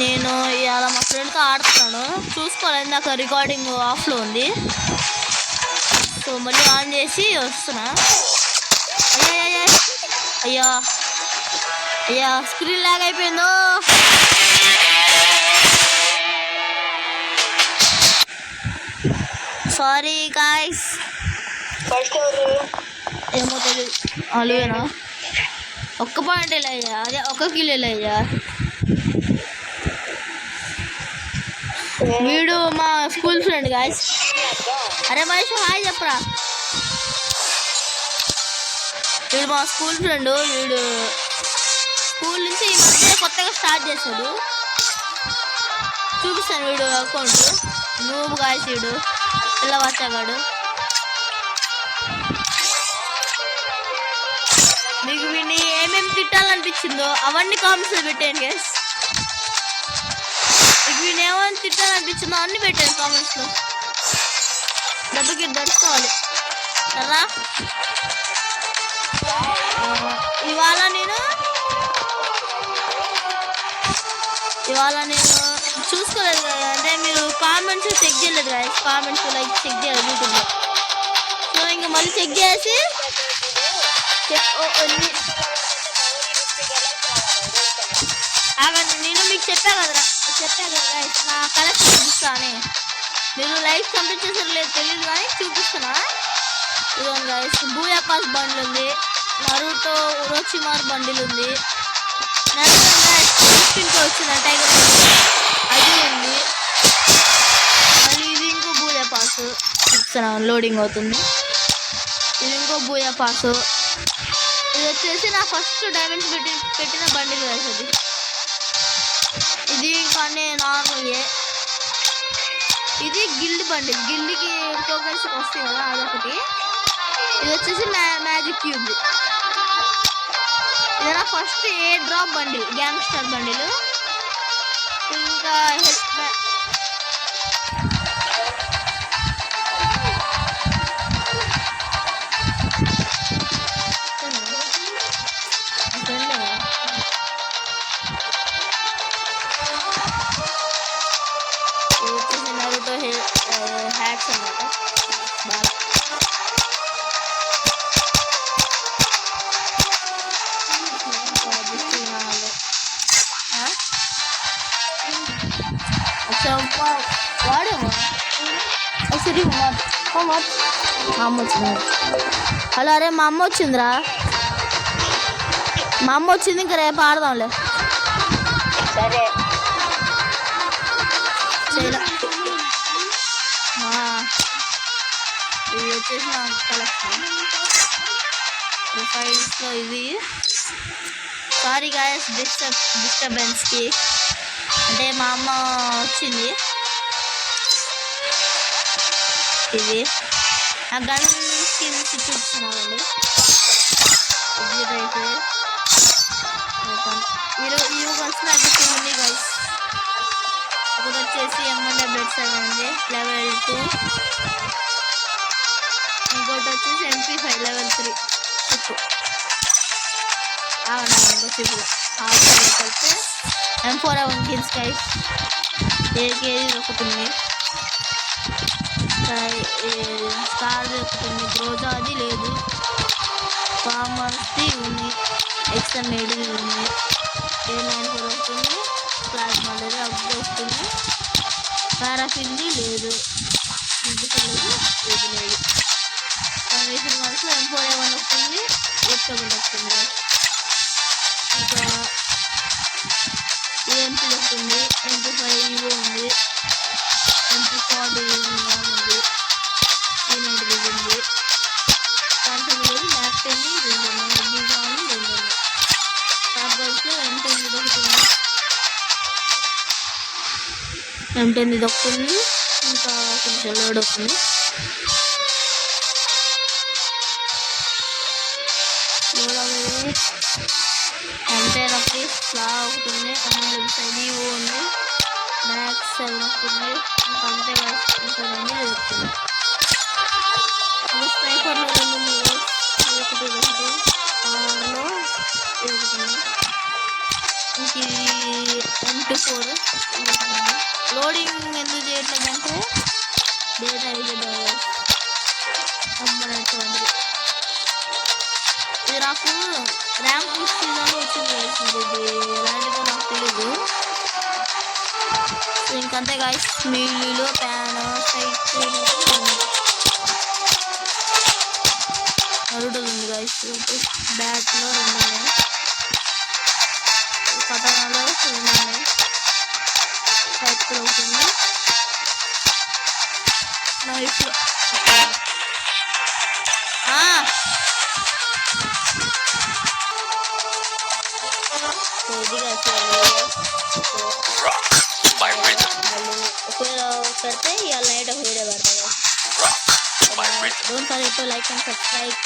నేను ఇవాళ మా ఫ్రెండ్తో ఆడుతున్నాను. చూసుకోలేదు, నాకు రికార్డింగ్ ఆఫ్లో ఉంది. సో మళ్ళీ ఆన్ చేసి వస్తున్నా. అయ్యా అయ్యా అయ్యా స్క్రీన్ లాగ్ అయిపోయిందో. Sorry guys. ఏమో తెలియదు. అలువేనా ఒక్క పాయింట్ ఎలా అయ్యా, అదే ఒక్క కిలో ఎలా అయ్యా. వీడు మా స్కూల్ ఫ్రెండ్ గాయ్స్. అరే మహేష్ హాయ్ చెప్పరా. వీడు మా స్కూల్ ఫ్రెండ్. వీడు స్కూల్ నుంచి ఈ మధ్య కొత్తగా స్టార్ట్ చేశాడు. చూపిస్తాను వీడు అకౌంట్. నువ్వు గాయ్స్ వీడు ఇలా వచ్చాగాడు. మీకు వీడిని ఏమేమి తిట్టాలనిపించిందో అవన్నీ కామెంట్స్లో పెట్టాను గైస్. మీకు వీడిని ఏమైనా తిట్టాలనిపించిందో అన్నీ పెట్టాను కామెంట్స్లో. దెబ్బకి దర్చుకోవాలి కదా. ఇవాళ నేను చూసుకోలేదు కదా, అంటే మీరు కామెంట్స్ చెక్ చేయలేదు కదా. కామెంట్స్ లైక్ చెక్ చేయాలి యూట్యూబ్లో. సో ఇంకా మళ్ళీ చెక్ చేసి నేను మీకు చెప్పా కదా నా కలెక్షన్ చూపిస్తా అని. మీరు లైక్ కంప్లీట్ చేసారు లేదు తెలియదు కానీ చూపిస్తున్నా. ఇదిగోండి గైస్, బూయాపాస్ బండిల్ ఉంది, నరుటో ఉరోచిమార్ బండిల్ ఉంది, వచ్చిన టైగర్ అది ఉంది. మళ్ళీ ఇది ఇంకో బూయాపాస్ చూపిస్తున్నాను, లోడింగ్ అవుతుంది. ఇది ఇంకో బూయాపాస్. ఇది వచ్చేసి నా ఫస్ట్ డైమండ్స్ పెట్టిన బండిల్ గైస్. అది ఇది ఇంకా నార్మల్. ఇది గిల్డ్ బండిల్, గిల్డ్కి టోకెన్స్ వస్తాయి కదా అదొకటి. ఇది వచ్చేసి మ్యాజిక్ క్యూబ్. ఇది నా ఫస్ట్ ఏ డ్రాప్ బండిల్, గ్యాంగ్స్టర్ బండిల్. ఇంకా నరుటో హ్యాట్స్ అన్నమాట. బాగా వాడేమో సరే. మా అమ్మ వచ్చింది. హలో అరే మా అమ్మ వచ్చిందిరా. మా అమ్మ వచ్చింది, ఇంకా రేపు ఆడదాంలే. సరే ఇది వచ్చేసి నా కలెక్షన్ ప్రొఫైల్స్లో. ఇది సారీ గాయస్ డిస్టర్బెన్స్కి, అంటే మా అమ్మ వచ్చింది. ఇది ఆ గన్ స్కిన్స్ చూపిస్తున్నామండి. ఎగ్జిట్ అయితే ఈ గన్స్ నాకు ఉంది గైస్. ఒకటి వచ్చేసి M1W7 ఉంది లెవెల్ 2, ఇంకోటి వచ్చేసి MP5 లెవెల్ 3 చిప్పు. చిప్పు కలిపితే M4A1 గిన్స్ గైస్. కేజీ ఒకటి ఉంది, స్టార్ ఒకటి ఉంది, గ్రోజా అది లేదు, ఫార్మర్స్ది ఉంది, XM8 ఉంది, A94 ఒకటి ఉంది, ప్లాస్మా లేదు, అప్డేట్ వస్తుంది, పారాఫిన్ది లేదు, ఇది లేదు, ఇది లేదు. వేసిన మనసులో M4A1 వస్తుంది, ఎక్సబుల్ వస్తుంది. ఇంకా EMP వస్తుంది, MP5 ఉంది, MP40 ఉంది, P90 ఉంది, సామ్సంగ్ లేదు, ల్యాప్టాప్ రెండు ఉన్నాయి, డిజాన్ రెండు ఉన్నాయి. టాబ్లెట్స్లో M10 ఒకటి ఉంది, M10 ఒకటి ఉంది, ఇంకా కొంచెం లోడ్ అవుతుంది. M10 ఒకటి, స్లా ఒకటి ఉంది, M11 ఉంది, మ్యాక్స్ 7 ఒకటి ఉంది, ఇంకా అంతే ఇంకా రెండు దొరుకుతుంది. స్నైపర్లో రెండు ఉంది, ఒకటి కార్లో ఒకటి ఉంది, ఇంక M24 లోడింగ్ ఎందుకు చేయట్లేదంటే డేటా అయిపోయింది. ఇది నాకు ర్యాంప్ సీజన్లో వచ్చింది కలిసింది. ఇది ఎలాంటిదో నాకు తెలీదు. సో ఇంకంతే గాయస్, మీలో ప్యాన్ నరుడు ఉంది గాయస్. బ్యాట్లో 2 ఉన్నాయి, పట్టణంలో 2 ఉన్నాయి, సైకిల్ అవుతుంది నైఫ్లో. ఒకవేళ పెడితే ఇవాళ నైట్ ఒక వీడియో పెడతా. Don't forget to like and subscribe.